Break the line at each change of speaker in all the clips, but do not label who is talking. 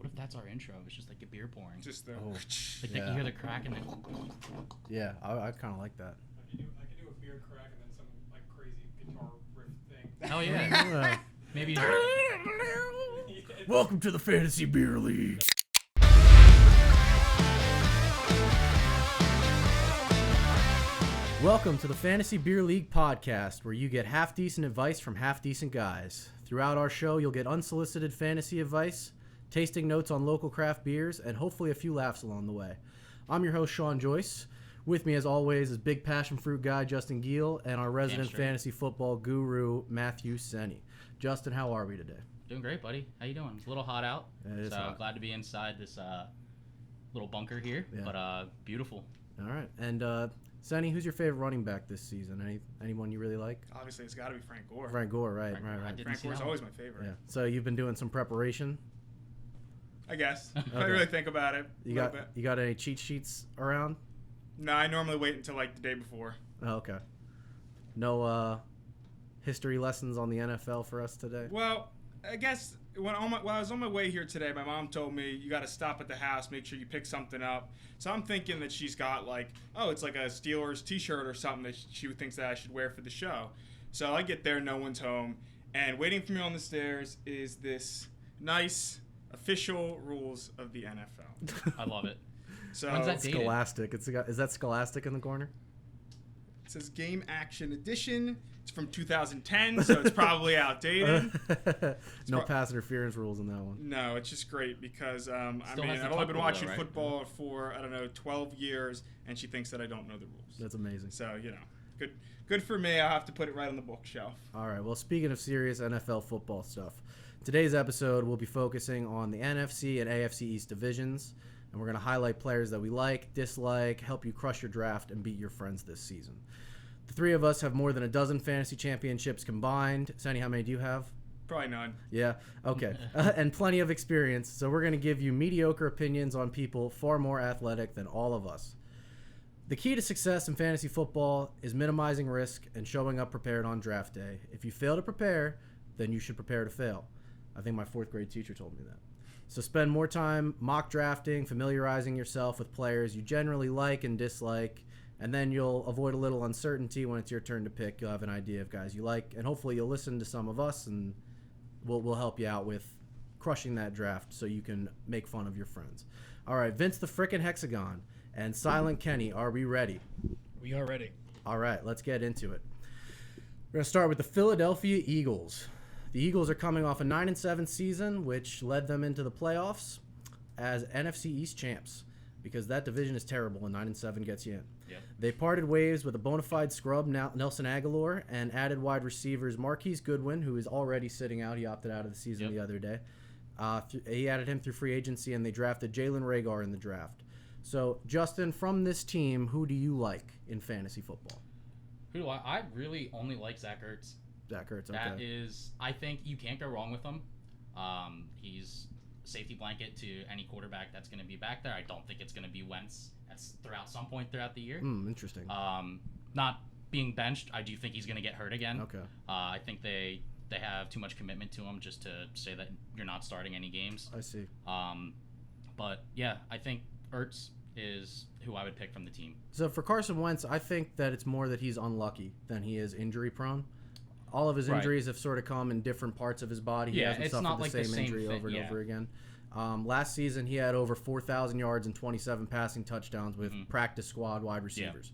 What if that's our intro? It's just like a beer pouring.
Just the.
You hear the crack and then.
Yeah, I kind of like that.
I could do a beer crack and then some like crazy guitar riff thing.
Oh yeah. Maybe.
Welcome to the Fantasy Beer League. Welcome to the Fantasy Beer League podcast, where you get half-decent advice from half-decent guys. Throughout our show, you'll get unsolicited fantasy advice, tasting notes on local craft beers, and hopefully a few laughs along the way. I'm your host, Sean Joyce. With me, as always, is big passion fruit guy Justin Giel and our resident fantasy football guru, Matthew Senni. Justin, how are we today?
Doing great, buddy. How you doing? It's a little hot out.
It is hot.
Glad to be inside this little bunker here, but beautiful.
All right. And Senni, who's your favorite running back this season? Anyone you really like?
Obviously, it's got to be Frank Gore.
Frank Gore, right.
Frank Gore's always my favorite.
Yeah. So you've been doing some preparation?
I guess. If I really think about it.
You got any cheat sheets around?
No, I normally wait until like the day before.
Oh, okay. No history lessons on the NFL for us today?
Well, I guess when I was on my way here today, my mom told me you got to stop at the house, make sure you pick something up. So I'm thinking that she's got like, it's like a Steelers t-shirt or something that she thinks that I should wear for the show. So I get there, no one's home, and waiting for me on the stairs is this nice official rules of the NFL.
I love it.
So
when's that dated?
Scholastic. Is that Scholastic in the corner?
It says Game Action Edition. It's from 2010, so it's probably outdated.
No pass interference rules in that one.
No, it's just great because I've
only
been watching football for 12 years, and she thinks that I don't know the rules.
That's amazing.
So good for me. I'll have to put it right on the bookshelf.
All right. Well, speaking of serious NFL football stuff, today's episode will be focusing on the NFC and AFC East divisions, and we're going to highlight players that we like, dislike, help you crush your draft, and beat your friends this season. The three of us have more than a dozen fantasy championships combined. Senni, how many do you have?
Probably none.
Yeah, okay. And plenty of experience, so we're going to give you mediocre opinions on people far more athletic than all of us. The key to success in fantasy football is minimizing risk and showing up prepared on draft day. If you fail to prepare, then you should prepare to fail. I think my fourth grade teacher told me that. So spend more time mock drafting, familiarizing yourself with players you generally like and dislike, and then you'll avoid a little uncertainty when it's your turn to pick. You'll have an idea of guys you like, and hopefully you'll listen to some of us, and we'll help you out with crushing that draft so you can make fun of your friends. All right, Vince the frickin' Hexagon and Silent Kenny, are we ready?
We are ready.
All right, let's get into it. We're going to start with the Philadelphia Eagles. The Eagles are coming off a 9-7 season, which led them into the playoffs as NFC East champs, because that division is terrible and 9-7 gets you in.
Yep.
They parted ways with a bona fide scrub, Nelson Aguilar, and added wide receivers Marquise Goodwin, who is already sitting out. He opted out of the season the other day. He added him through free agency, and they drafted Jalen Reagor in the draft. So, Justin, from this team, who do you like in fantasy football?
Who do I really only like Zach Ertz.
Zach Ertz, okay.
That is, I think you can't go wrong with him. He's a safety blanket to any quarterback that's going to be back there. I don't think it's going to be Wentz. That's throughout some point throughout the year.
Interesting.
Not being benched, I do think he's going to get hurt again.
Okay.
I think they have too much commitment to him just to say that you're not starting any games.
I see.
But yeah, I think Ertz is who I would pick from the team.
So for Carson Wentz, I think that it's more that he's unlucky than he is injury prone. All of his injuries have sort of come in different parts of his body. He hasn't suffered the same injury over and over again. Last season, he had over 4,000 yards and 27 passing touchdowns with practice squad wide receivers.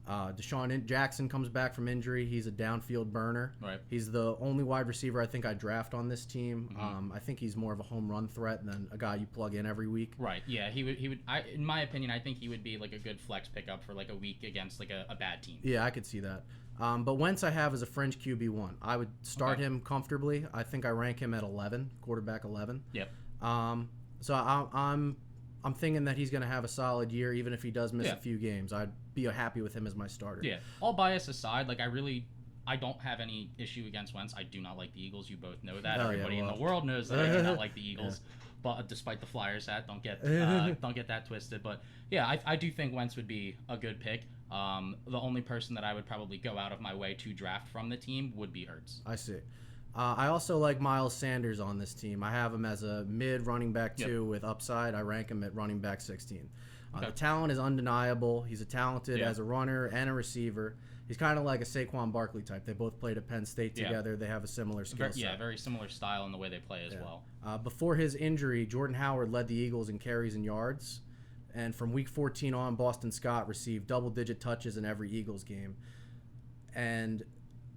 Deshaun Jackson comes back from injury. He's a downfield burner.
Right.
He's the only wide receiver I think I draft on this team. I think he's more of a home run threat than a guy you plug in every week.
Right. Yeah. He would. In my opinion, I think he would be like a good flex pickup for like a week against like a bad team.
Yeah, I could see that. But Wentz I have as a fringe QB1. I would start him comfortably. I think I rank him at 11, quarterback 11.
Yep.
So I'm thinking that he's going to have a solid year, even if he does miss a few games. I'd be happy with him as my starter.
Yeah. All bias aside, like I don't have any issue against Wentz. I do not like the Eagles. You both know that. Everybody in the world knows that I do not like the Eagles. But despite the Flyers hat, don't get that twisted. But yeah, I do think Wentz would be a good pick. The only person that I would probably go out of my way to draft from the team would be Ertz.
I see. I also like Miles Sanders on this team. I have him as a mid running back 2 with upside. I rank him at running back 16. The talent is undeniable. He's talented as a runner and a receiver. He's kind of like a Saquon Barkley type. They both played at Penn State together. They have a similar skill set.
Yeah, very similar style in the way they play as well.
Before his injury, Jordan Howard led the Eagles in carries and yards. And from week 14 on, Boston Scott received double-digit touches in every Eagles game. And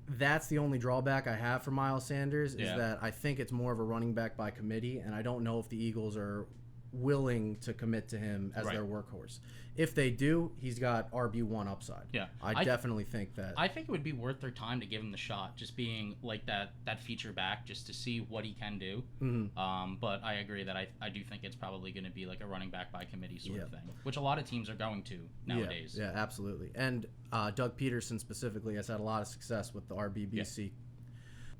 that's the only drawback I have for Miles Sanders is that I think it's more of a running back by committee, and I don't know if the Eagles are willing to commit to him as their workhorse. If they do, he's got RB1 upside.
Yeah,
I definitely think that.
I think it would be worth their time to give him the shot, just being like that feature back, just to see what he can do. But I agree that I do think it's probably going to be like a running back by committee sort of thing, which a lot of teams are going to nowadays.
Yeah, absolutely. And Doug Peterson specifically has had a lot of success with the RBBC.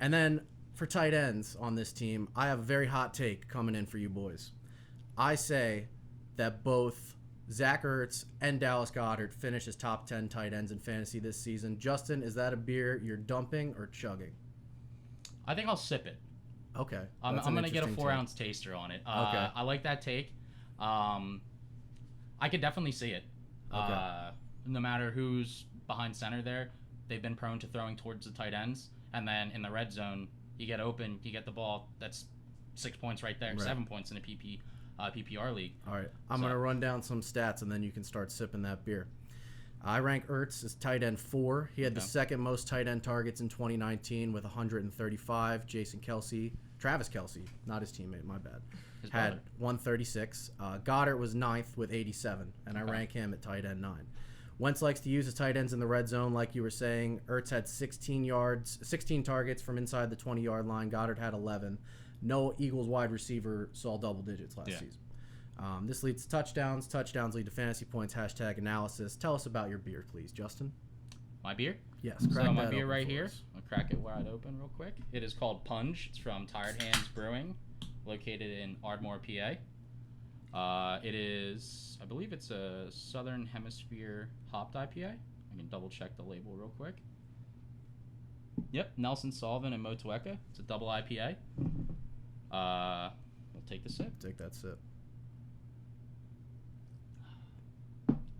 And then for tight ends on this team, I have a very hot take coming in for you boys. I say that both Zach Ertz and Dallas Goedert finish as top 10 tight ends in fantasy this season. Justin, is that a beer you're dumping or chugging?
I think I'll sip it.
Okay.
I'm going to get a 4-ounce taster on it. Okay. I like that take. I could definitely see it. Okay. No matter who's behind center there, they've been prone to throwing towards the tight ends. And then in the red zone, you get open, you get the ball. That's 6 points right there, 7 points in a PPR league.
All right. I'm going to run down some stats, and then you can start sipping that beer. I rank Ertz as tight end 4. He had the second most tight end targets in 2019 with 135. Travis Kelce, not his teammate, my bad, had 136. Goddard was 9th with 87, and I rank him at tight end 9. Wentz likes to use his tight ends in the red zone, like you were saying. Ertz had 16 targets from inside the 20-yard line. Goddard had 11. No Eagles wide receiver saw double digits last season. This leads to touchdowns. Touchdowns lead to fantasy points. #analysis. Tell us about your beer, please, Justin.
My beer?
Yes.
So my beer right here. I'll crack it wide open real quick. It is called Punch. It's from Tired Hands Brewing, located in Ardmore, PA. It is, I believe it's a Southern Hemisphere hopped IPA. I can double check the label real quick. Yep, Nelson Sullivan and Motueka. It's a double IPA. We'll take the sip.
Take that sip.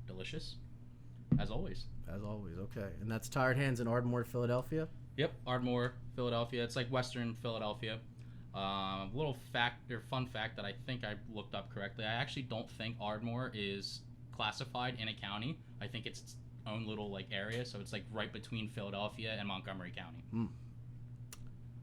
Delicious. As always.
As always, okay. And that's Tired Hands in Ardmore, Philadelphia?
Yep, Ardmore, Philadelphia. It's like Western Philadelphia. Little fact or fun fact that I think I looked up correctly. I actually don't think Ardmore is classified in a county. I think it's its own little like area, so it's like right between Philadelphia and Montgomery County.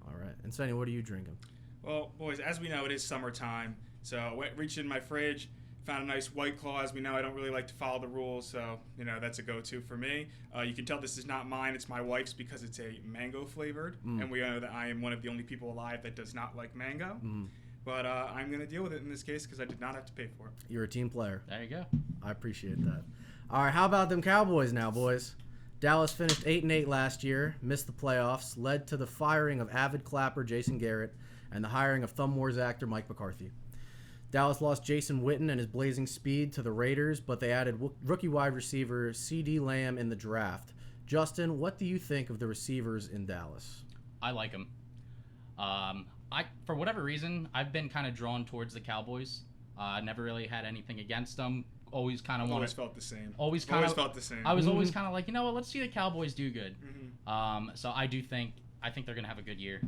All right. And Sonny, what are you drinking?
Well, boys, as we know, it is summertime. So I reached in my fridge, found a nice White Claw. As we know, I don't really like to follow the rules, so, that's a go-to for me. You can tell this is not mine. It's my wife's because it's a mango-flavored, and we know that I am one of the only people alive that does not like mango. But I'm going to deal with it in this case because I did not have to pay for it.
You're a team player.
There you go.
I appreciate that. All right, how about them Cowboys now, boys? Dallas finished 8-8 last year, missed the playoffs, led to the firing of avid clapper Jason Garrett and the hiring of Thumb Wars actor Mike McCarthy. Dallas lost Jason Witten and his blazing speed to the Raiders, but they added rookie wide receiver CeeDee Lamb in the draft. Justin, what do you think of the receivers in Dallas?
I like them. For whatever reason, I've been kind of drawn towards the Cowboys. I never really had anything against them. Always kind of
always felt the same.
Always felt the same. I was always kind of like, what? Let's see the Cowboys do good. So I think they're gonna have a good year.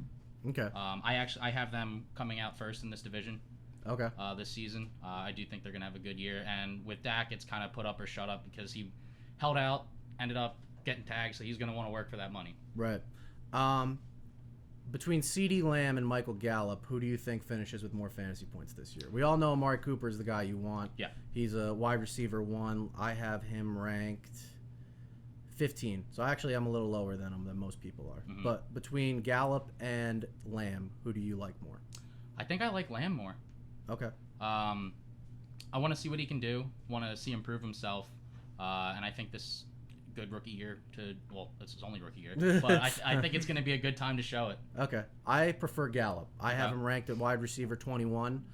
Okay.
I have them coming out first in this division.
Okay.
This season, I do think they're gonna have a good year. And with Dak, it's kind of put up or shut up because he held out, ended up getting tagged, so he's gonna want to work for that money.
Right. Between CeeDee Lamb and Michael Gallup, who do you think finishes with more fantasy points this year? We all know Amari Cooper is the guy you want.
Yeah.
He's a wide receiver 1. I have him ranked 15. So actually I'm a little lower than him than most people are. But between Gallup and Lamb, who do you like more?
I think I like Lamb more.
Okay.
I want to see what he can do. Want to see him prove himself. And I think this good rookie year this is only rookie year, but I think it's going to be a good time to show it.
Okay. I prefer Gallup. I have him ranked at wide receiver 21.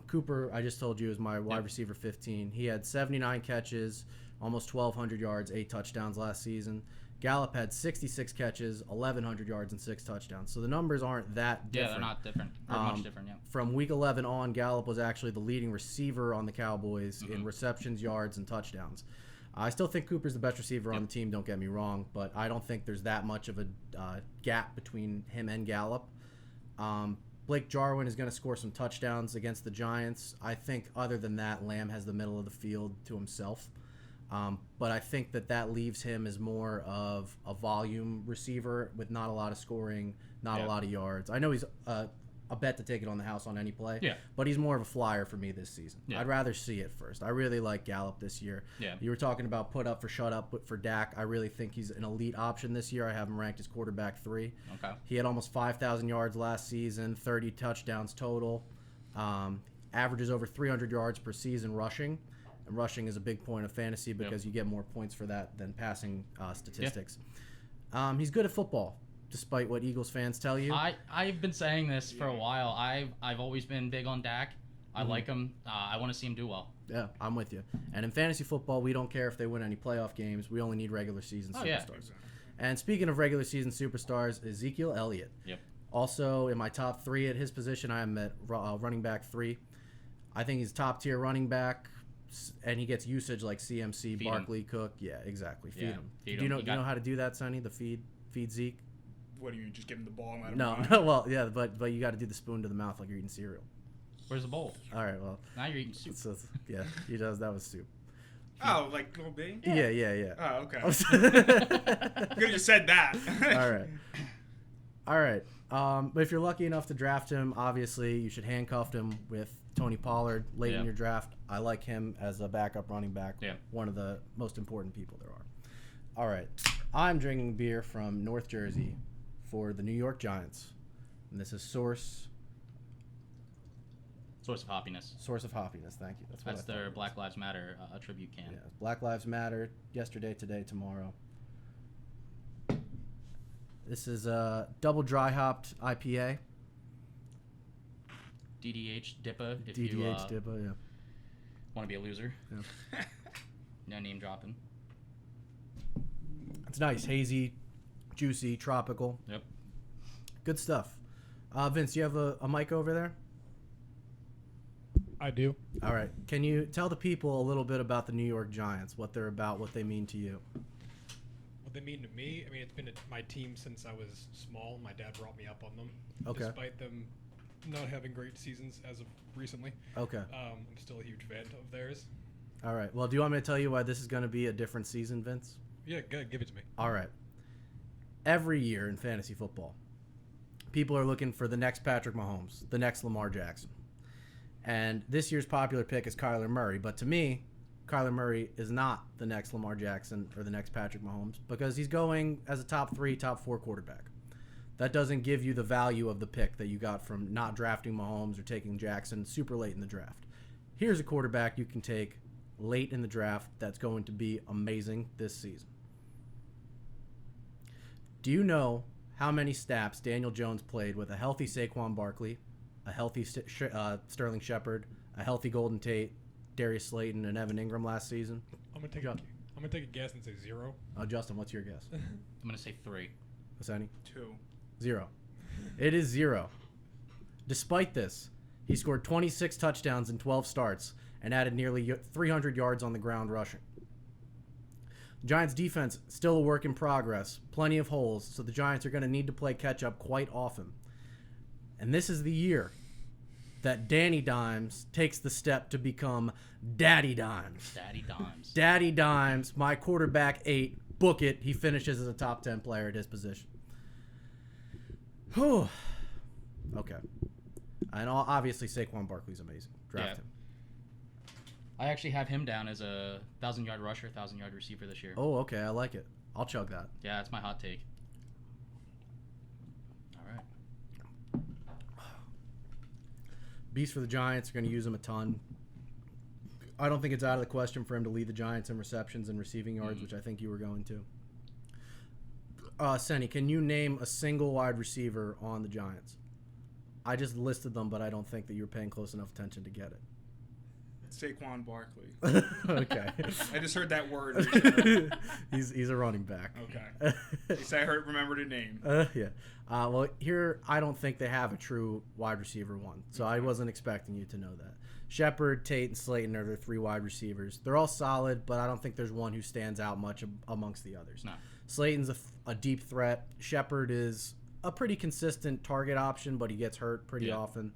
Cooper, I just told you, is my wide receiver 15. He had 79 catches, almost 1,200 yards, 8 touchdowns last season. Gallup had 66 catches, 1,100 yards, and 6 touchdowns. So the numbers aren't that different.
Yeah, they're not different. Or much different, yeah.
From week 11 on, Gallup was actually the leading receiver on the Cowboys in receptions, yards, and touchdowns. I still think Cooper's the best receiver on the team, don't get me wrong, but I don't think there's that much of a gap between him and Gallup. Blake Jarwin is going to score some touchdowns against the Giants. I think other than that, Lamb has the middle of the field to himself. But I think that leaves him as more of a volume receiver with not a lot of scoring, not a lot of yards. I know he's a bet to take it on the house on any play, but he's more of a flyer for me this season. I'd rather see it first. I really like Gallup this year. You were talking about put up for shut up for Dak. I really think he's an elite option this year. I have him ranked as quarterback 3.
Okay.
He had almost 5,000 yards last season, 30 touchdowns total, averages over 300 yards per season rushing. And rushing is a big point of fantasy because you get more points for that than passing statistics. He's good at football, despite what Eagles fans tell you.
I've been saying this for a while. I've always been big on Dak. I like him. I want to see him do well.
Yeah, I'm with you. And in fantasy football, we don't care if they win any playoff games. We only need regular season superstars. And speaking of regular season superstars, Ezekiel Elliott. Also, in my top 3 at his position, I am at running back 3. I think he's top tier running back. And he gets usage like CMC, Barkley, Cook. Yeah, exactly. Feed him. Do you know how to do that, Sonny? The feed Zeke?
What do you just give him the ball and let him
No,
run?
well, yeah, but you got to do the spoon to the mouth like you're eating cereal.
Where's the bowl?
All right, well.
Now you're eating soup.
So, yeah, he does. That was soup.
Oh, like little B?
Yeah.
Oh, okay. Could have just said that.
All right. But if you're lucky enough to draft him, obviously you should handcuff him with Tony Pollard late in your draft. I like him as a backup running back. One of the most important people there are. All right. I'm drinking beer from North Jersey for the New York Giants. And this is Source
of Happiness.
Source of Happiness, thank you.
That's their Black Lives Matter tribute can.
Yeah, Black Lives Matter, yesterday, today, tomorrow. This is a double dry hopped IPA.
DDH Dippa. If
DDH
you
Dippa, yeah.
Want to be a loser.
Yeah.
No name dropping.
It's nice, hazy, juicy, tropical.
Yep.
Good stuff. Vince, you have a mic over there?
I do.
All right. Can you tell the people a little bit about the New York Giants, what they're about, what they mean to you?
What they mean to me? I mean, it's been my team since I was small. My dad brought me up on them.
Okay.
Despite them not having great seasons as of recently.
Okay.
I'm still a huge fan of theirs.
All right. Well, do you want me to tell you why this is going to be a different season, Vince?
Yeah, good. Give it to me.
All right. Every year in fantasy football, people are looking for the next Patrick Mahomes, the next Lamar Jackson. And this year's popular pick is Kyler Murray. But to me, Kyler Murray is not the next Lamar Jackson or the next Patrick Mahomes because he's going as a top 3, top 4 quarterback. That doesn't give you the value of the pick that you got from not drafting Mahomes or taking Jackson super late in the draft. Here's a quarterback you can take late in the draft that's going to be amazing this season. Do you know how many snaps Daniel Jones played with a healthy Saquon Barkley, a healthy Sterling Shepard, a healthy Golden Tate, Darius Slayton, and Evan Ingram last season?
I'm gonna take a guess and say 0.
Justin, what's your guess?
I'm gonna say 3.
What's any?
2.
0. It is 0. Despite this, he scored 26 touchdowns in 12 starts and added nearly 300 yards on the ground rushing. Giants defense still a work in progress, plenty of holes, so the Giants are going to need to play catch up quite often. And this is the year that Danny Dimes takes the step to become Daddy Dimes.
Daddy Dimes.
Daddy Dimes, my quarterback 8, book it. He finishes as a top 10 player at his position. Whew. Okay. And obviously Saquon Barkley's amazing. Draft him.
I actually have him down as a 1,000-yard rusher, 1,000-yard receiver this year.
Oh, okay. I like it. I'll chug that.
Yeah, that's my hot take. All right.
Beast for the Giants. Are going to use him a ton. I don't think it's out of the question for him to lead the Giants in receptions and receiving yards, which I think you were going to. Senny, can you name a single wide receiver on the Giants? I just listed them, but I don't think that you're paying close enough attention to get it.
Saquon Barkley.
Okay.
I just heard that word. Recently.
He's a running back.
Okay. At least I remembered a name.
Yeah. Well, here I don't think they have a true wide receiver one, so I wasn't expecting you to know that. Shepard, Tate, and Slayton are their 3 wide receivers. They're all solid, but I don't think there's one who stands out much amongst the others.
No.
Slayton's a deep threat. Shepard is a pretty consistent target option, but he gets hurt pretty often.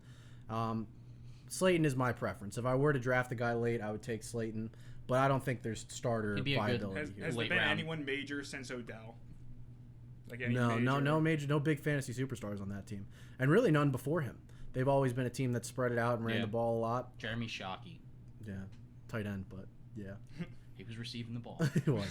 Slayton is my preference. If I were to draft a guy late, I would take Slayton, but I don't think there's starter viability here.
Has there
late
been
round.
anyone major since Odell? Like
No big fantasy superstars on that team, and really none before him. They've always been a team that spread it out and ran the ball a lot.
Jeremy Shockey.
Yeah, tight end, but yeah.
He was receiving the ball.
He was.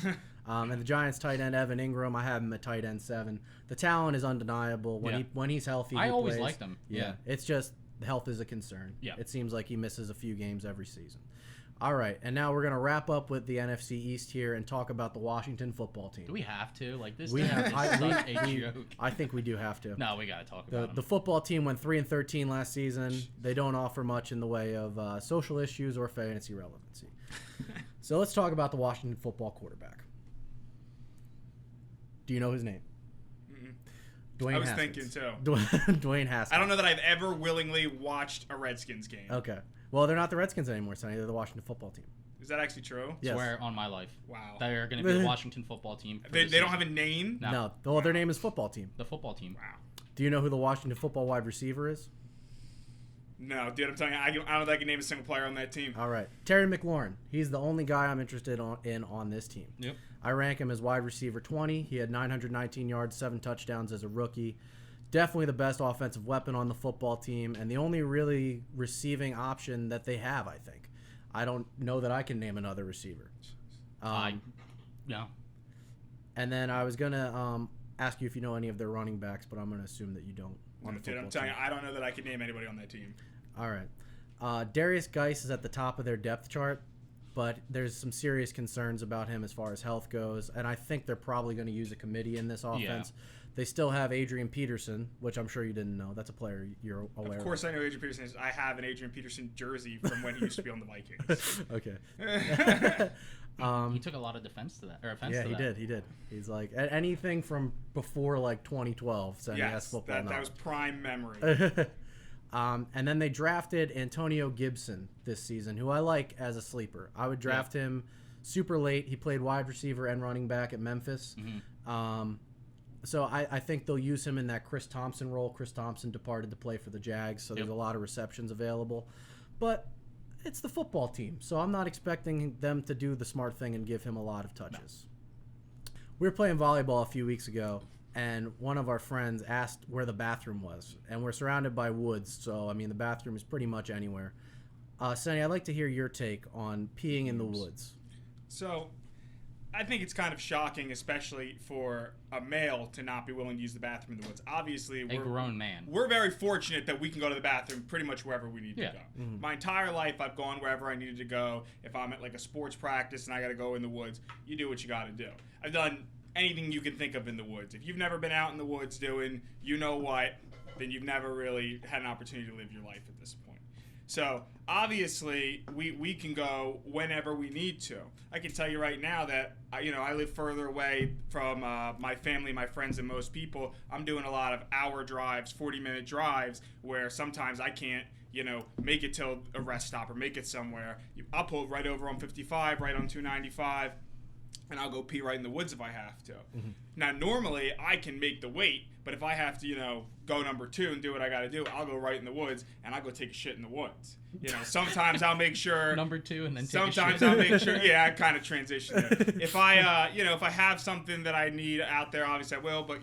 And the Giants tight end Evan Ingram, I have him at tight end 7. The talent is undeniable. When he's healthy,
I always
plays.
liked him.
Yeah, it's just health is a concern.
Yeah.
It seems like he misses a few games every season. All right, and now we're going to wrap up with the NFC East here and talk about the Washington football team.
Do we have to? Like this
We
team
have.
is such a joke.
I think we do have to.
No, we got to talk about
The
them.
football team went 3-13 last season. They don't offer much in the way of social issues or fantasy relevancy. So let's talk about the Washington football quarterback. Do you know his name? Dwayne
I was
Haskins.
thinking too.
Dwayne Haskins.
I don't know that I've ever willingly watched a Redskins game.
Okay. Well, they're not the Redskins anymore, Sonny. They're the Washington football team.
Is that actually true?
Yes.
Swear on my life.
Wow.
They're going to be the Washington football team.
They don't have a name?
No.
Well, their name is football team.
The football team.
Wow.
Do you know who the Washington football wide receiver is?
No, dude, I'm telling you, I don't think I can name a single player on that team.
All right. Terry McLaurin. He's the only guy I'm interested in on this team.
Yep.
I rank him as wide receiver 20. He had 919 yards, 7 touchdowns as a rookie. Definitely the best offensive weapon on the football team and the only really receiving option that they have, I think. I don't know that I can name another receiver.
No.
And then I was going to ask you if you know any of their running backs, but I'm going to assume that you don't.
Dude, I'm telling you, I don't know that I can name anybody on that team.
All right. Darius Geis is at the top of their depth chart, but there's some serious concerns about him as far as health goes, and I think they're probably going to use a committee in this offense.
Yeah.
They still have Adrian Peterson, which I'm sure you didn't know. That's a player you're aware of.
Of course I know Adrian Peterson. I have an Adrian Peterson jersey from when he used to be on the Vikings.
Okay.
He took a lot of offense to that.
Yeah, he did. He's like anything from before like 2012. So
Yes,
football.
that was prime memory.
And then they drafted Antonio Gibson this season, who I like as a sleeper. I would draft him super late. He played wide receiver and running back at Memphis.
Mm-hmm.
So I think they'll use him in that Chris Thompson role. Chris Thompson departed to play for the Jags, so there's a lot of receptions available. But it's the football team, so I'm not expecting them to do the smart thing and give him a lot of touches. No. We were playing volleyball a few weeks ago, and one of our friends asked where the bathroom was. And we're surrounded by woods, so, I mean, the bathroom is pretty much anywhere. Sonny, I'd like to hear your take on peeing in the woods.
So, I think it's kind of shocking, especially for a male, to not be willing to use the bathroom in the woods. Obviously,
we're a grown man.
We're very fortunate that we can go to the bathroom pretty much wherever we need to go.
Mm-hmm.
My entire life, I've gone wherever I needed to go. If I'm at like a sports practice and I got to go in the woods, you do what you got to do. I've done anything you can think of in the woods. If you've never been out in the woods doing you know what, then you've never really had an opportunity to live your life at this point. So, obviously, we can go whenever we need to. I can tell you right now that, I live further away from my family, my friends, and most people. I'm doing a lot of hour drives, 40-minute drives, where sometimes I can't, make it till a rest stop or make it somewhere. I'll pull right over on 55, right on 295, and I'll go pee right in the woods if I have to. Mm-hmm. Now, normally, I can make the wait, but if I have to, go number 2 and do what I got to do, I'll go right in the woods, and I'll go take a shit in the woods. Sometimes I'll make sure...
number 2 and then take
sometimes
a shit.
I'll make sure... Yeah, I kind of transition there. If I, if I have something that I need out there, obviously I will, but,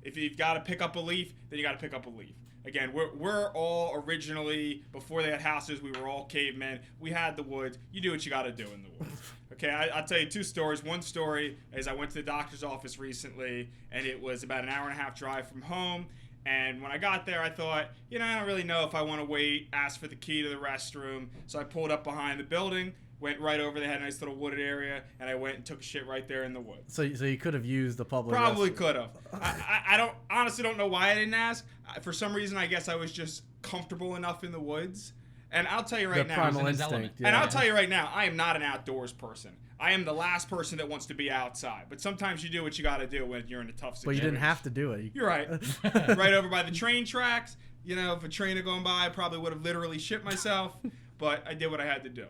if you've got to pick up a leaf, then you got to pick up a leaf. Again, we're all originally, before they had houses, we were all cavemen. We had the woods. You do what you got to do in the woods. Okay, I'll tell you 2 stories. One story is I went to the doctor's office recently, and it was about an hour and a half drive from home. And when I got there, I thought, I don't really know if I want to wait, ask for the key to the restroom. So I pulled up behind the building, went right over. They had a nice little wooded area, and I went and took a shit right there in the woods.
So you could have used the public
Probably
restroom.
could have. I honestly don't know why I didn't ask. For some reason, I guess I was just comfortable enough in the woods. And I'll tell you right now,
primal
in his
instinct.
element.
Yeah.
and I'll tell you right now, I am not an outdoors person. I am the last person that wants to be outside. But sometimes you do what you got to do when you're in a tough situation.
But you didn't have to do it.
You're right. Right over by the train tracks. You know, if a train had gone by, I probably would have literally shit myself. But I did what I had to do.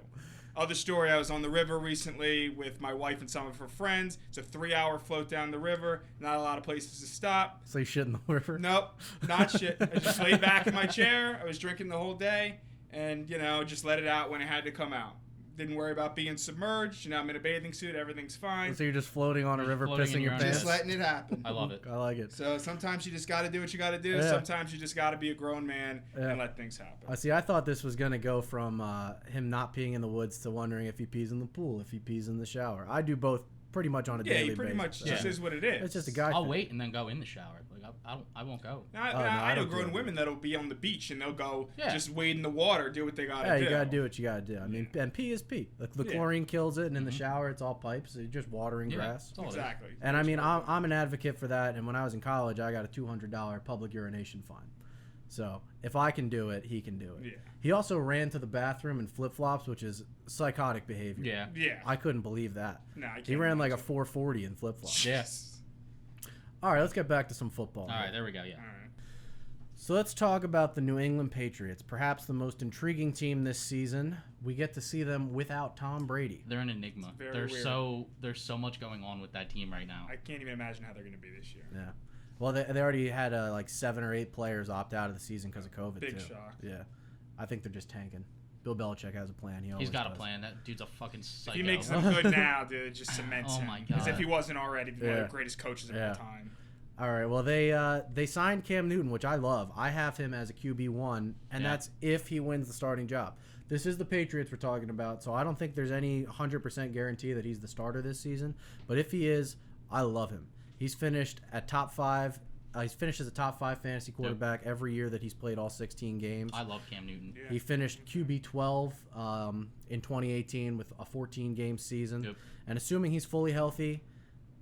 Other story, I was on the river recently with my wife and some of her friends. It's a 3-hour float down the river. Not a lot of places to stop.
So you shit in the river?
Nope, not shit. I just laid back in my chair. I was drinking the whole day. And, you know, just let it out when it had to come out. Didn't worry about being submerged. You know, I'm in a bathing suit. Everything's fine.
So you're just floating on a river,
floating
pissing
in
your
your own
pants?
Just letting it happen.
I love it.
I like it.
So sometimes you just got to do what you got to do.
Yeah.
Sometimes you just got to be a grown man
Yeah.
and let things happen.
I see. I thought this was gonna go from him not peeing in the woods to wondering if he pees in the pool, if he pees in the shower. I do both pretty much on a
Yeah,
daily
he pretty
basis.
much just is what it is.
It's just a guy.
I'll
thing.
wait and then go in the shower. Like I won't go.
I know
don't do
grown
it.
women that'll be on the beach and they'll go
Yeah.
just wade in the water, do what they got to
Yeah,
do.
you gotta do what you gotta do. I mean, and pee is pee. The
Yeah.
chlorine kills it, and in the shower it's all pipes. So you're just watering
Yeah,
grass.
that's all it is.
Exactly.
And I mean, I'm an advocate for that. And when I was in college, I got a $200 public urination fine. So if I can do it, he can do it.
Yeah.
He also ran to the bathroom in flip flops, which is psychotic behavior.
Yeah.
Yeah.
I couldn't believe that.
No, I can't
He ran like a
imagine.
440 in flip flops.
Yeah.
All right, let's get back to some football.
All right, there we go. Yeah.
All right.
So let's talk about the New England Patriots, perhaps the most intriguing team this season. We get to see them without Tom Brady.
They're an enigma.
Very
There's
weird.
so much going on with that team right now.
I can't even imagine how they're going to be this year.
Yeah. Well, they already had like 7 or 8 players opt out of the season because of COVID.
Big
too.
shock.
Yeah. I think they're just tanking. Bill Belichick has a plan.
He's got a plan. That dude's a fucking psycho.
If he makes them good now, dude, it just cements
Oh
him.
my
As
God.
if he wasn't already one
Yeah.
of the greatest coaches of
Yeah.
all time.
All right. Well, they signed Cam Newton, which I love. I have him as a QB1, and
Yeah.
that's if he wins the starting job. This is the Patriots we're talking about, so I don't think there's any 100% guarantee that he's the starter this season. But if he is, I love him. He's finished at top 5. He's finished as a top 5 fantasy quarterback every year that he's played all 16 games.
I love Cam Newton.
Yeah.
He finished QB12 in 2018 with a 14-game season.
Yep.
And assuming he's fully healthy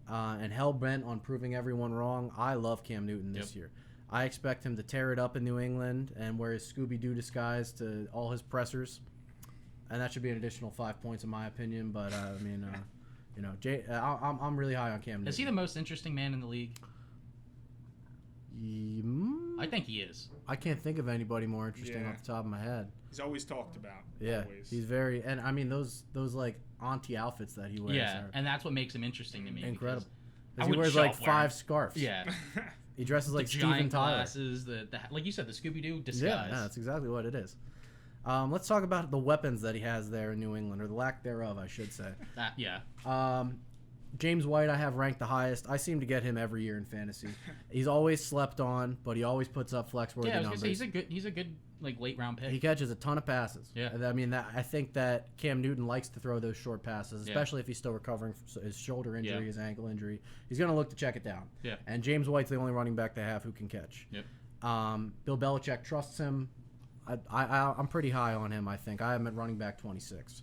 and hell-bent on proving everyone wrong, I love Cam Newton this year. I expect him to tear it up in New England and wear his Scooby-Doo disguise to all his pressers. And that should be an additional 5 points in my opinion. But, I mean, you know, I'm really high on Cam Newton.
Is he the most interesting man in the league?
Mm,
I think he is.
I can't think of anybody more interesting
Yeah.
off the top of my head.
He's always talked about.
Yeah,
Always.
he's very, and I mean those like auntie outfits that he wears.
Yeah,
are
and that's what makes him interesting to me.
incredible.
I
'Cause he
wouldn't
wears
show
like
up wearing-
5 scarves.
Yeah,
He dresses like
the
Steven
giant
Tyler.
glasses, the like you said, the Scooby Doo disguise.
Yeah, that's exactly what it is. Let's talk about the weapons that he has there in New England, or the lack thereof, I should say.
Yeah.
James White, I have ranked the highest. I seem to get him every year in fantasy. He's always slept on, but he always puts up flex-worthy
Yeah, I was
numbers.
gonna say he's a good like late round pick.
He catches a ton of passes.
Yeah.
I mean, I think that Cam Newton likes to throw those short passes,
Yeah.
especially if he's still recovering from his shoulder injury,
Yeah.
his ankle injury. He's going to look to check it down.
Yeah.
And James White's the only running back they have who can catch.
Yep.
Bill Belichick trusts him. I'm pretty high on him, I think. I have him at running back 26.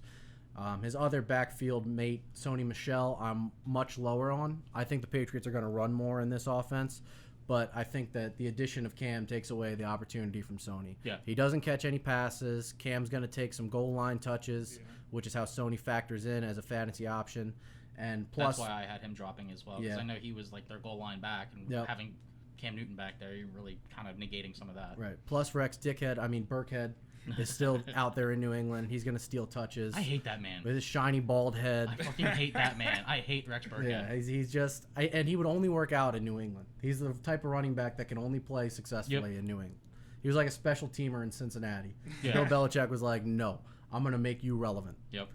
His other backfield mate, Sony Michel, I'm much lower on. I think the Patriots are going to run more in this offense, but I think that the addition of Cam takes away the opportunity from Sony.
Yeah.
He doesn't catch any passes. Cam's going to take some goal line touches, which is how Sony factors in as a fantasy option. And plus,
that's why I had him dropping as well, because
Yeah.
I know he was like their goal line back, and
Yep.
having Cam Newton back there, you're really kind of negating some of that.
right. Plus Burkhead is still out there in New England. He's going to steal touches
I hate that man.
with his shiny bald head.
I fucking hate that man. I hate Rex Burkhead.
Yeah, he's just, and he would only work out in New England. He's the type of running back that can only play successfully in New England. He was like a special teamer in Cincinnati.
Yeah.
Bill Belichick was like, no, I'm going to make you relevant.
Yep.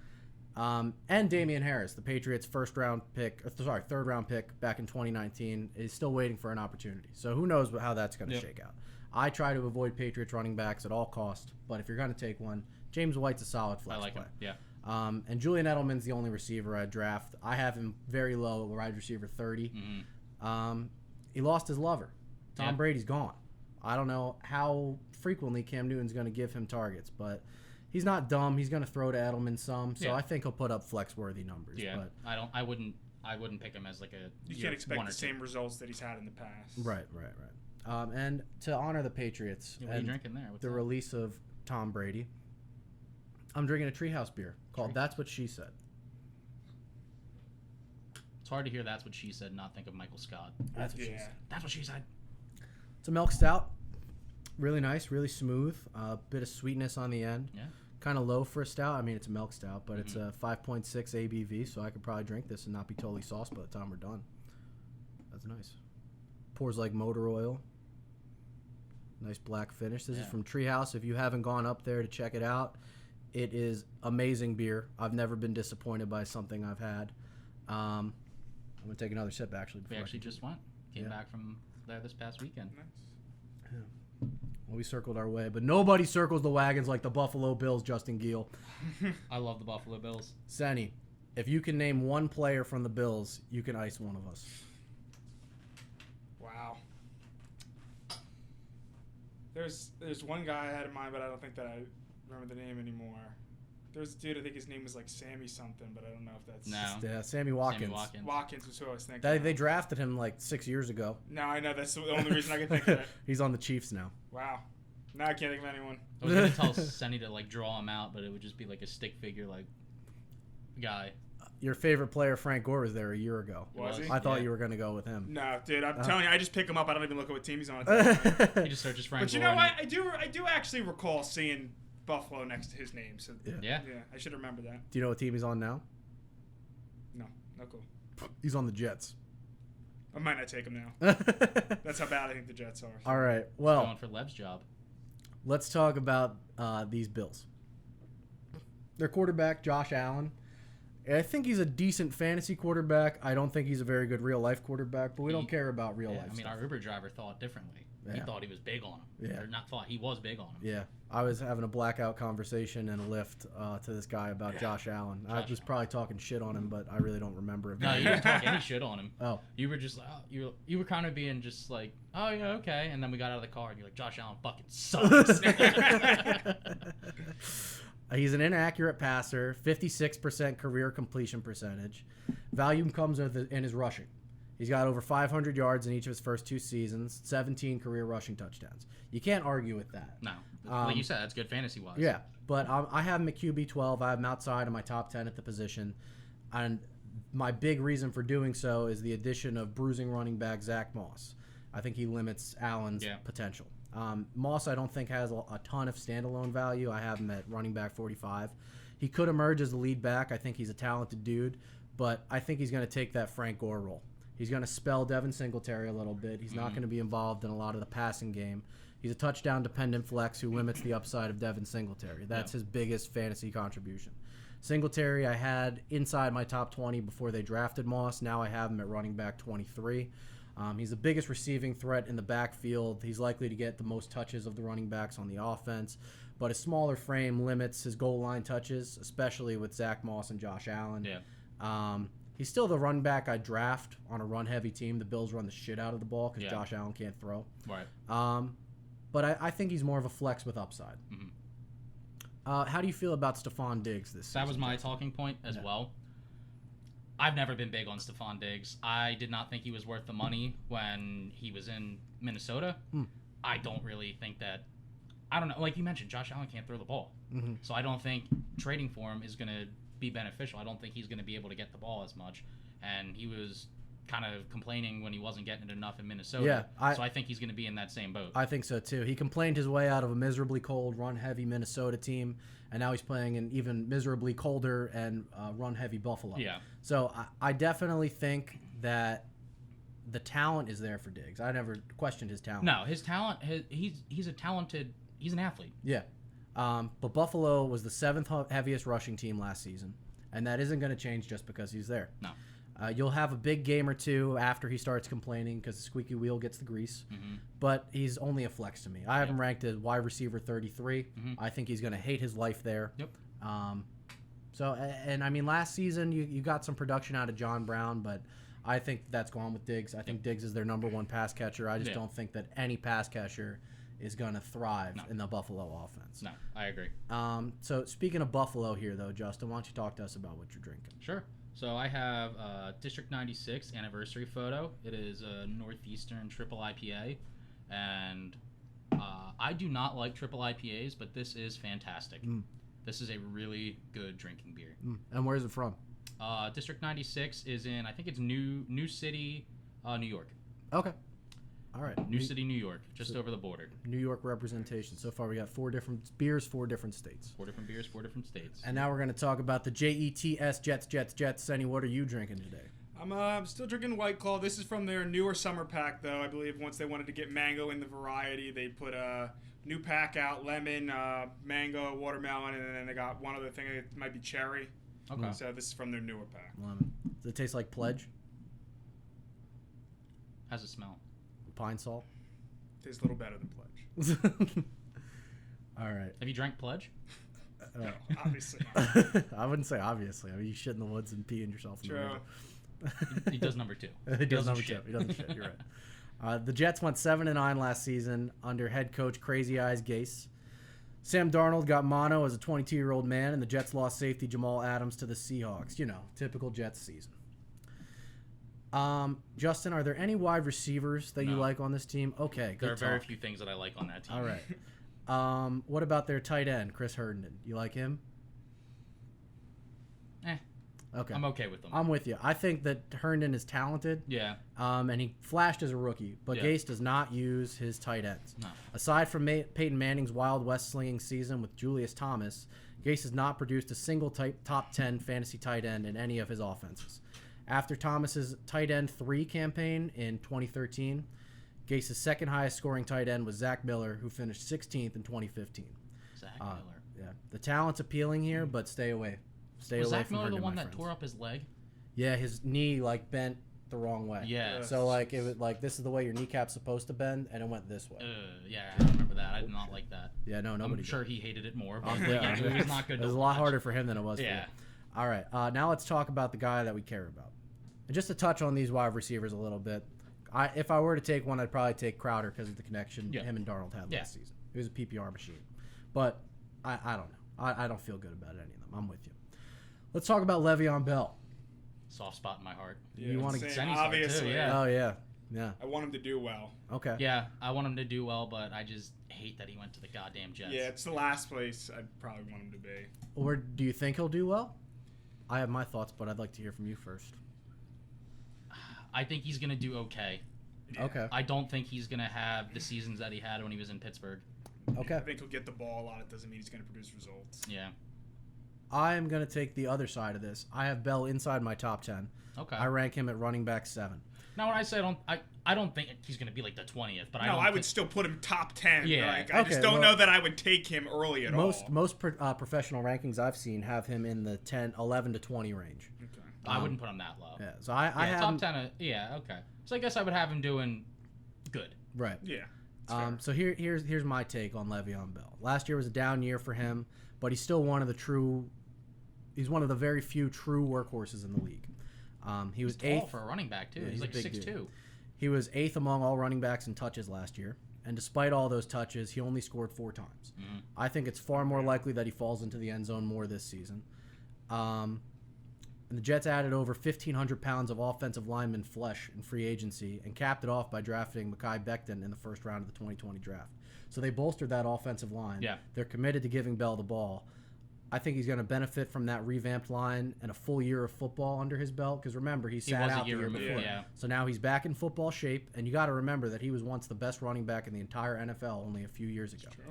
And Damian Harris, the Patriots' third round pick back in 2019, is still waiting for an opportunity. So who knows how that's going to
Yep.
shake out. I try to avoid Patriots running backs at all costs, but if you're going to take one, James White's a solid flex
I like
play.
him. Yeah.
And Julian Edelman's the only receiver I draft. I have him very low, wide receiver 30.
Mm-hmm.
He lost his lover. Tom
Yeah.
Brady's gone. I don't know how frequently Cam Newton's going to give him targets, but he's not dumb. He's going to throw to Edelman some, so
Yeah.
I think he'll put up flex-worthy numbers.
Yeah.
But
I wouldn't pick him as like a
You
year
can't expect
one
the
or two.
same results that he's had in the past.
right. And to honor the Patriots
What are you
and
drinking there? What's
the
that?
release of Tom Brady, I'm drinking a Treehouse beer called That's What She Said.
It's hard to hear That's What She Said and not think of Michael Scott.
That's what she said.
That's what she said.
It's a milk stout. Really nice, really smooth. A bit of sweetness on the end.
Yeah.
Kind of low for a stout. I mean, it's a milk stout, but it's a 5.6 ABV, so I could probably drink this and not be totally sauced by the time we're done. That's nice. Pours like motor oil. Nice black finish. This is from Treehouse. If you haven't gone up there to check it out, it is amazing beer. I've never been disappointed by something I've had. I'm going to take another sip, actually.
We actually just came back from there this past weekend.
Nice.
Yeah. Well, we circled our way, but nobody circles the wagons like the Buffalo Bills, Justin Giel.
I love the Buffalo Bills.
Senny, if you can name one player from the Bills, you can ice one of us.
Wow. There's one guy I had in mind, but I don't think that I remember the name anymore. There's a dude, I think his name was like Sammy something, but I don't know if that's...
No.
Yeah, Sammy Watkins.
Watkins was who I was thinking.
They drafted him like 6 years ago.
No, I know. That's the only reason I can think of it.
He's on the Chiefs now.
Wow. Now I can't think of anyone.
I was going to tell Senny to like draw him out, but it would just be like a stick figure like guy.
Your favorite player, Frank Gore, was there a year ago.
Was he?
I thought you were going to go with him.
No, dude. I'm telling you, I just pick him up. I don't even look at what team he's on.
He just searches Frank Gore.
But you know what? I do actually recall seeing Buffalo next to his name. So
Yeah.
I should remember that.
Do you know what team he's on now?
No clue.
He's on the Jets.
I might not take him now. That's how bad I think the Jets are. So.
All right. Well,
going for Lev's job.
Let's talk about these Bills. Their quarterback, Josh Allen. I think he's a decent fantasy quarterback. I don't think he's a very good real-life quarterback, but we don't care about real-life
I mean,
stuff.
our Uber driver thought differently.
Yeah.
He thought he was big on him.
Yeah.
Or not thought, he was big on him.
Yeah. I was having a blackout conversation and a lift to this guy about Josh Allen. I was probably talking shit on him, but I really don't remember.
No, you didn't talk any shit on him.
Oh.
You were just like, you were kind of being just like, oh, yeah, okay. And then we got out of the car and you're like, Josh Allen fucking sucks.
He's an inaccurate passer, 56% career completion percentage. Value comes in his rushing. He's got over 500 yards in each of his first 2 seasons, 17 career rushing touchdowns. You can't argue with that.
No. Like you said, that's good fantasy-wise.
Yeah, but I have him at QB 12. I have him outside of my top 10 at the position. And my big reason for doing so is the addition of bruising running back Zach Moss. I think he limits Allen's potential. Moss, I don't think, has a ton of standalone value. I have him at running back 45. He could emerge as the lead back. I think he's a talented dude, but I think he's going to take that Frank Gore role. He's going to spell Devin Singletary a little bit. He's not going to be involved in a lot of the passing game. He's a touchdown-dependent flex who limits the upside of Devin Singletary. That's his biggest fantasy contribution. Singletary I had inside my top 20 before they drafted Moss. Now I have him at running back 23. He's the biggest receiving threat in the backfield. He's likely to get the most touches of the running backs on the offense, but his smaller frame limits his goal line touches, especially with Zach Moss and Josh Allen.
Yeah.
He's still the run back I draft on a run-heavy team. The Bills run the shit out of the ball because Josh Allen can't throw.
Right.
But I think he's more of a flex with upside.
Mm-hmm.
How do you feel about Stephon Diggs this season?
That was my talking point as well. I've never been big on Stephon Diggs. I did not think he was worth the money when he was in Minnesota. I don't really think that... I don't know. Like you mentioned, Josh Allen can't throw the ball.
Mm-hmm.
So I don't think trading for him is going to be beneficial. I don't think he's going to be able to get the ball as much. And he was kind of complaining when he wasn't getting it enough in Minnesota. So I think he's going to be in that same boat.
I think so too. He complained his way out of a miserably cold, run-heavy Minnesota team, and now he's playing an even miserably colder and run-heavy Buffalo.
Yeah.
So I definitely think that the talent is there for Diggs. I never questioned his talent.
No, his talent. He's a talented. He's an athlete.
Yeah. But Buffalo was the 7th heaviest rushing team last season, and that isn't going to change just because he's there.
No.
You'll have a big game or two after he starts complaining because the squeaky wheel gets the grease.
Mm-hmm.
But he's only a flex to me. I have him ranked as wide receiver 33. Mm-hmm. I think he's going to hate his life there.
Yep.
I mean, last season you got some production out of John Brown, but I think that's gone with Diggs. I think Diggs is their #1 pass catcher. I just don't think that any pass catcher is going to thrive in the Buffalo offense.
No, I agree.
So speaking of Buffalo here, though, Justin, why don't you talk to us about what you're drinking?
Sure. So I have District 96 anniversary photo. It is a Northeastern triple IPA, and I do not like triple IPAs, but this is fantastic. This is a really good drinking beer.
And where's it from?
District 96 is in, I think it's New City, New York.
Okay. All right.
New City, New York, just over the border.
New York representation. So far, we got 4 different beers, 4 different states.
4 different beers, 4 different states.
And now we're going to talk about the JETS Jets. Senny, what are you drinking today?
I'm still drinking White Claw. This is from their newer summer pack, though. I believe once they wanted to get mango in the variety, they put a new pack out: lemon, mango, watermelon, and then they got one other thing. It might be cherry.
Okay.
So this is from their newer pack.
Lemon. Does it taste like Pledge?
How's it smell?
Pine salt?
Tastes a little better than Pledge.
All right.
Have you drank Pledge?
No, obviously.
I wouldn't say obviously. I mean, you shit in the woods and peeing yourself in the
True.
river.
He does number 2.
He does number 2. He doesn't shit. You're right. The Jets went 7-9 last season under head coach Crazy Eyes Gase. Sam Darnold got mono as a 22-year-old man, and the Jets lost safety Jamal Adams to the Seahawks. You know, typical Jets season. Justin, are there any wide receivers that you like on this team? Okay, good
There are very
talk.
few things that I like on that team.
All right. What about their tight end, Chris Herndon? You like him? Okay.
I'm okay with them.
I'm with you. I think that Herndon is talented.
Yeah.
And he flashed as a rookie, but
Yeah.
Gase does not use his tight ends.
No.
Aside from Peyton Manning's Wild West slinging season with Julius Thomas, Gase has not produced a single top 10 fantasy tight end in any of his offenses. After Thomas's tight end 3 campaign in 2013, Gase's second highest scoring tight end was Zach Miller, who finished 16th in 2015.
Zach Miller.
Yeah, the talent's appealing here, but stay away. Stay
Was
away
Zach
from
Miller the
Herndon,
one
my
that
friends.
tore up his leg?
Yeah, his knee bent the wrong way.
Yeah.
So it was this is the way your kneecap's supposed to bend, and it went this way.
Yeah, I remember that. I did not like that.
Yeah, no, nobody.
I'm sure he hated it more, but
Yeah,
it was not good.
It was
to
a lot
watch.
harder for him than it was for
Yeah.
you. All right, now let's talk about the guy that we care about. And just to touch on these wide receivers a little bit, if I were to take one, I'd probably take Crowder because of the connection him and Darnold had last season. It was a PPR machine. But I don't know. I don't feel good about any of them. I'm with you. Let's talk about Le'Veon Bell.
Soft spot in my heart.
You want to?
Same,
Senny's heart, too,
obviously.
yeah.
Oh yeah.
I want him to do well.
Okay.
Yeah, I want him to do well, but I just hate that he went to the goddamn Jets.
Yeah, it's the last place I'd probably want him to be.
Or do you think he'll do well? I have my thoughts, but I'd like to hear from you first.
I think he's gonna do okay.
Yeah.
Okay.
I don't think he's gonna have the seasons that he had when he was in Pittsburgh.
Okay.
I think he'll get the ball a lot. It doesn't mean he's going to produce results.
Yeah.
I am going to take the other side of this. I have Bell inside my top 10.
Okay.
I rank him at running back 7.
Now, when I say I don't think he's gonna be like the 20th, but
No, I would still put him top 10.
Yeah.
Like, I just
Okay,
don't
well,
know that I would take him early at all.
Most professional rankings I've seen have him in the 11 to 20 range.
Okay.
I wouldn't put him that low.
Yeah, so I
Yeah,
have
top
him,
10. Yeah, okay. So I guess I would have him doing good.
right.
Yeah. it's fair.
So here's my take on Le'Veon Bell. Last year was a down year for him, but he's still one of the very few true workhorses in the league. He was
Tall
eighth
for a running back too.
Yeah,
he's
he's a
like
big
6'2".
dude. He was 8th among all running backs in touches last year, and despite all those touches, he only scored 4 times.
Mm-hmm.
I think it's far more likely that he falls into the end zone more this season. And the Jets added over 1,500 pounds of offensive lineman flesh in free agency and capped it off by drafting Mekhi Becton in the first round of the 2020 draft. So they bolstered that offensive line.
Yeah.
They're committed to giving Bell the ball. I think he's going to benefit from that revamped line and a full year of football under his belt because remember, he sat
was a
out the
year
year
removed,
before.
yeah.
So now he's back in football shape, and you got to remember that he was once the best running back in the entire NFL only a few years ago.
True.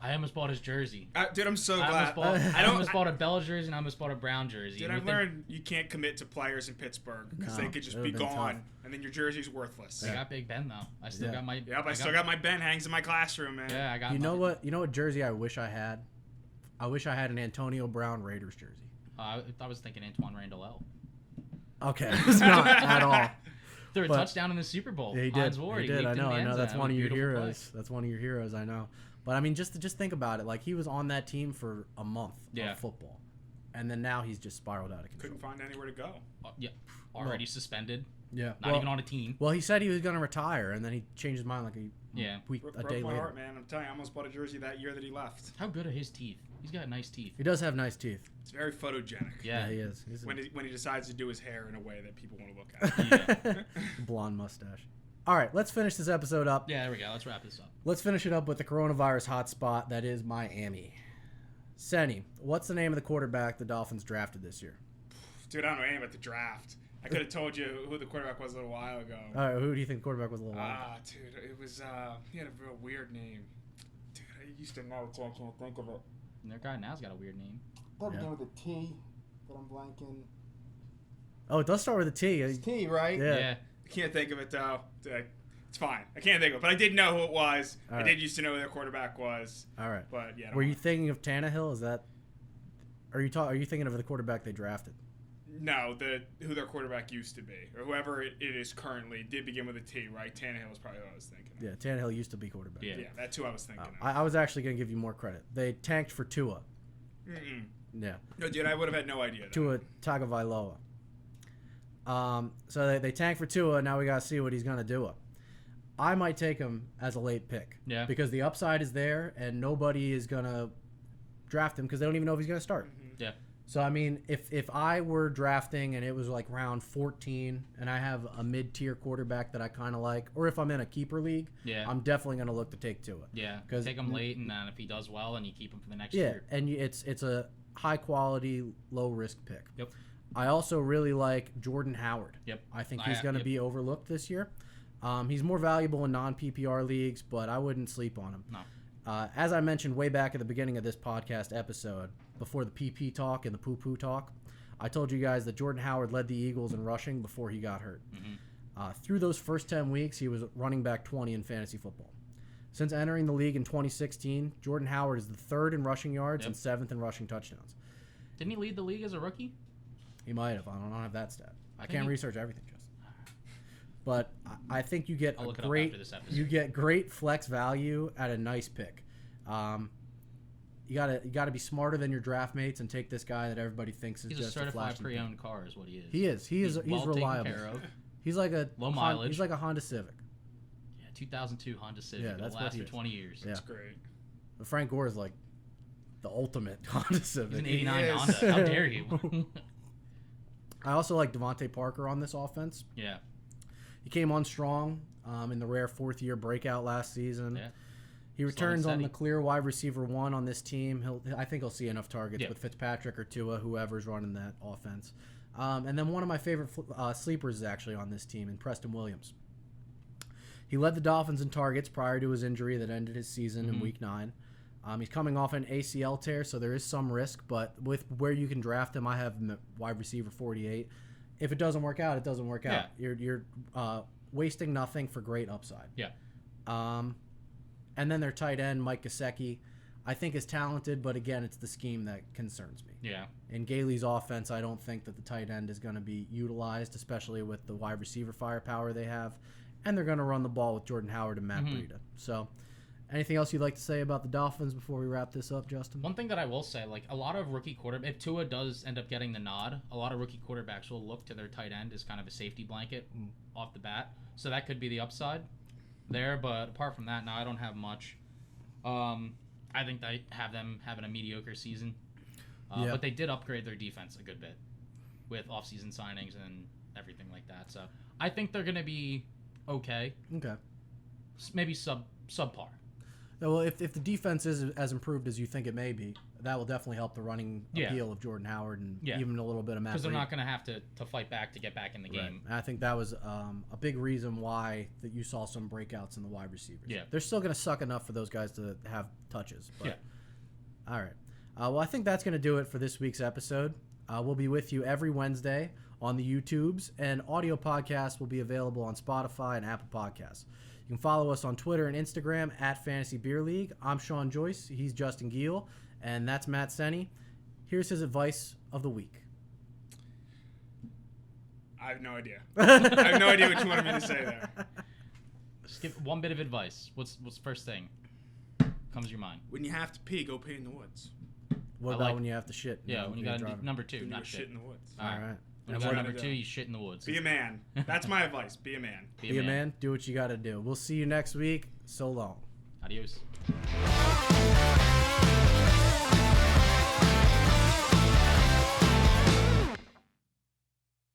I almost bought his jersey.
Dude, I'm so
I
glad.
almost bought a Bell jersey and I almost bought a Brown jersey.
Dude,
And
I
within-
learned you can't commit to players in Pittsburgh because
No,
they could just
it
be
would've been
gone,
tough.
and then your jersey's worthless.
I got Big Ben though. I still
Yeah.
got my.
Yep, I still got my Ben hangs in my classroom, man.
Yeah, I got.
You know what jersey I wish I had? I wish I had an Antonio Brown Raiders jersey.
I was thinking Antoine Randall L.
Okay, it's not at all.
Threw a
But-
touchdown in the Super Bowl.
Yeah, he
Hines
did.
Ward,
He did.
leaped
I
into
know.
the
I
end
know.
zone.
That's
It was
one
a
of your
beautiful play.
heroes. That's one of your heroes. I know. But I mean, just think about it. Like he was on that team for a month
Yeah.
of football, and then now he's just spiraled out of control.
Couldn't find anywhere to go.
Yeah, already suspended.
Yeah.
Not even on a team.
Well, he said he was going to retire, and then he changed his mind like a
Broke
day
my
later.
heart, man. I'm telling you, I almost bought a jersey that year that he left.
How good are his teeth? He's got nice teeth.
He does have nice teeth.
It's very photogenic.
Yeah.
he is. He's
When he decides to do his hair in a way that people want to look at.
Yeah.
blonde mustache. All right, let's finish this episode up.
Yeah, there we go. Let's wrap this up.
Let's finish it up with the coronavirus hotspot that is Miami. Senny, what's the name of the quarterback the Dolphins drafted this year?
Dude, I don't know anything about the draft. I could have told you who the quarterback was a little while ago.
All right, who do you think the quarterback was a little while ago?
Dude, it was, he had a real weird name. Dude, I used to know it, so I can't think of it.
And their guy now's got a weird name.
That began with a T, but I'm blanking.
Oh, it does start with a T.
It's T, right?
Yeah.
I can't think of it, though. It's fine. I can't think of it, but I did know who it was.
All
I
right.
did used to know who their quarterback was.
All right.
But, yeah.
Were you thinking of Tannehill? Is that... Are you thinking of the quarterback they drafted?
No, who their quarterback used to be, or whoever it is currently, did begin with a T, right? Tannehill was probably what I was thinking of.
Yeah, Tannehill used to be quarterback.
Yeah, that's who I was thinking of.
I was actually going to give you more credit. They tanked for Tua.
Mm-mm.
Yeah.
No, dude, I would have had no idea.
Tua Tagovailoa. So they tanked for Tua. Now we got to see what he's going to do. I might take him as a late pick.
Yeah.
Because the upside is there, and nobody is going to draft him because they don't even know if he's going to start.
Mm-hmm.
Yeah.
So, I mean, if I were drafting and it was like round 14 and I have a mid-tier quarterback that I kind of like, or if I'm in a keeper league,
Yeah.
I'm definitely going to look to take Tua.
Yeah.
'Cause-
Take him late, and then if he does well, and you keep him for the next
Yeah,
year.
and it's a high-quality, low-risk pick.
Yep.
I also really like Jordan Howard.
Yep.
I think he's going to
Yep.
be overlooked this year. He's more valuable in non-PPR leagues, but I wouldn't sleep on him.
No.
As I mentioned way back at the beginning of this podcast episode, before the PP talk and the poo-poo talk, I told you guys that Jordan Howard led the Eagles in rushing before he got hurt.
Mm-hmm.
Through those first 10 weeks, he was running back 20 in fantasy football. Since entering the league in 2016, Jordan Howard is the third in rushing yards and seventh in rushing touchdowns.
Didn't he lead the league as a rookie?
He might have. I don't have that stat. I
think
can't
he-
research everything, Justin. But I think you get
I'll
a
look it up
great
after this episode.
you get great flex value at a nice pick. You gotta be smarter than your draft mates and take this guy that everybody thinks is
He's
just
a certified
flash and beat.
pre-owned car, is what he is.
He is. He's
well taken
reliable.
care of.
He's like a
Low mileage.
He's like a Honda Civic.
Yeah, 2002 Honda Civic.
Yeah,
It'll
that's what
last
he
for
is.
20 years.
Yeah.
That's great.
But Frank Gore is like the ultimate Honda Civic.
He's an 89
is.
Honda. How dare you?
I also like Devontae Parker on this offense.
Yeah.
He came on strong in the rare fourth-year breakout last season.
Yeah.
He returns
and
on the
steady.
clear wide receiver one on this team. I think he'll see enough targets
Yeah.
with Fitzpatrick or Tua, whoever's running that offense. And then one of my favorite sleepers is actually on this team, in Preston Williams. He led the Dolphins in targets prior to his injury that ended his season in Week 9. He's coming off an ACL tear, so there is some risk. But with where you can draft him, I have him at wide receiver 48. If it doesn't work out, it doesn't work out. You're wasting nothing for great upside.
Yeah.
And then their tight end, Mike Gesicki, I think is talented, but again, it's the scheme that concerns me.
Yeah.
In Gailey's offense, I don't think that the tight end is going to be utilized, especially with the wide receiver firepower they have. And they're going to run the ball with Jordan Howard and Matt Breida. So, anything else you'd like to say about the Dolphins before we wrap this up, Justin?
One thing that I will say, like a lot of rookie quarterbacks, if Tua does end up getting the nod, a lot of rookie quarterbacks will look to their tight end as kind of a safety blanket off the bat. So that could be the upside there. But apart from that, no, I don't have much. I think they have them having a mediocre season.
Yeah.
But they did upgrade their defense a good bit with offseason signings and everything like that. So I think they're going to be okay.
Okay.
Maybe subpar.
Well, if the defense is as improved as you think it may be, that will definitely help the running appeal of Jordan Howard and even a little bit of Matt Breida.
Because they're not going to have to fight back to get back in the game.
And I think that was a big reason why that you saw some breakouts in the wide receivers.
Yeah.
They're still going to suck enough for those guys to have touches. But,
Yeah.
All right. Well, I think that's going to do it for this week's episode. We'll be with you every Wednesday on the YouTubes, and audio podcasts will be available on Spotify and Apple Podcasts. You can follow us on Twitter and Instagram at Fantasy Beer League. I'm Sean Joyce. He's Justin Giel, and that's Matt Senny. Here's his advice of the week.
I have no idea. I have no idea what you wanted me to say there.
Just give one bit of advice. What's the first thing comes to your mind?
When you have to pee, go pee in the woods.
What
I
about
like-
when you have to shit?
Yeah, when you got
driving?
number two,
When you
not
go
shit.
shit in the woods.
All right.
When
And
you got
what-
number two, you shit in the woods.
Be a man. That's my advice. Be a man.
Be a man. Do what you got to do. We'll see you next week. So long.
Adios.